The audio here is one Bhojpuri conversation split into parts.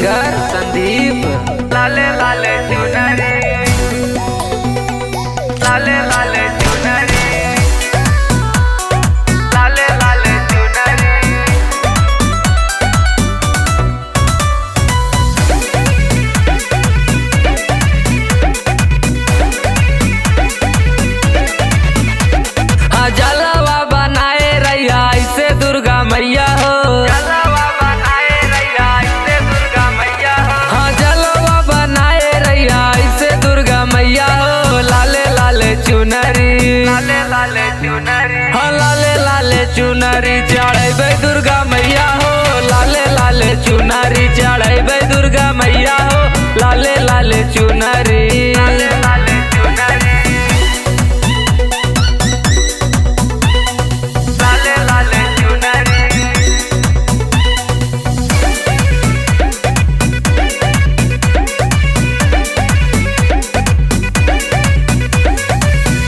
सिंगर संदीप। लाले लाले चुनरी, लाले लाले चुनरी, लाले लाले चुनरी। हाँ जलवा बनाए रैया ऐसे दुर्गा मैया हो। जलवा बनाए रैया ऐसे दुर्गा मैया हो। हाँ जलवा बनाए रैया ऐसे दुर्गा मैया हो। लाले लाले चुनरी, लाले लाले चुनरी, हाँ लाले लाले चुनरी चढ़ेबे दुर्गा मैया हो। लाले लाले चुनरी चढ़ेबे दुर्गा मैया हो। लाले लाले चुनरी, लाले लाले चुनरी, लाले लाले चुनरी।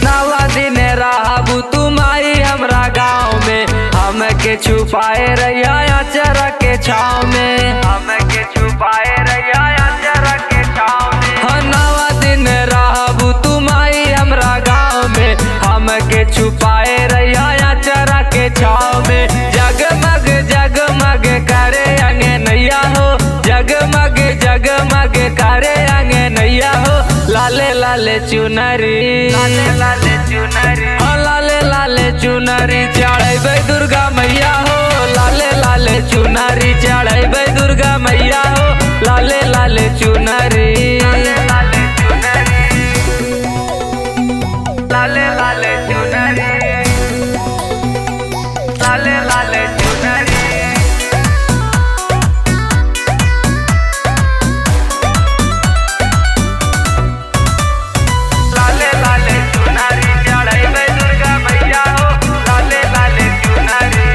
नवा दिन रहबू तुम आई हमरा गाँव में। हमके छुपाए रैया अचरा के छाँव में। हमके छुपाए रैया अचरा के छाँव में। हाँ नवा दिन रहबू तुम आई हमरा गाँव में। हमके छुपाए रैया अचरा के छाँव में। जगमग जगमग करे अंगे नैया हो। जगमग जगमग करे अंगे नैया हो। लाले लाले चुनरी, लाले लाले चुनरी, हाँ लाले लाले चुनरी चढ़ेबे दुर्गा मैया हो। लाले लाले चुनरी चढ़ेबे दुर्गा मैया हो। लाले लाले चुनरी, लाले लाले चुनरी, लाले लाले चुनरी, लाले लाले चुनरी। लाले लाले चुनरी चढ़ेबे दुर्गा मैया हो। लाले लाले चुनरी,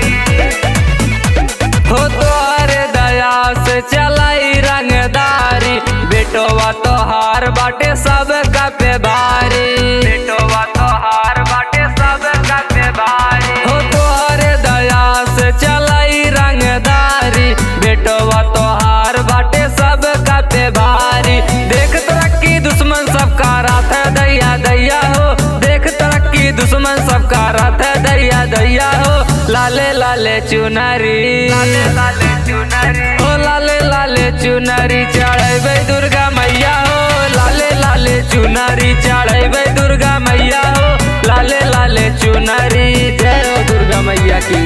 हो तोहरे दया से चलाई रंगदारी। बेटोवा तोहार बाटे सब का पे भारी। बेटोवा तोहार बाटे सब का पे भारी। हो तोहरे दया से चलाई रंगदारी। बेटोवा तोहार बाटे सब का पे भारी। देख तरक्की दुश्मन सबका रात है दैया दैया हो। देख तरक्की दुश्मन सबका रात है दैया दैया हो। लाले लाले चुनरी, लाले लाले चुनरी, हो लाले लाले चुनरी चढ़ेबे दुर्गा मैया हो। लाले लाले चुनरी चढ़ेबे दुर्गा मैया हो। लाले लाले चुनरी, जय हो दुर्गा मैया की।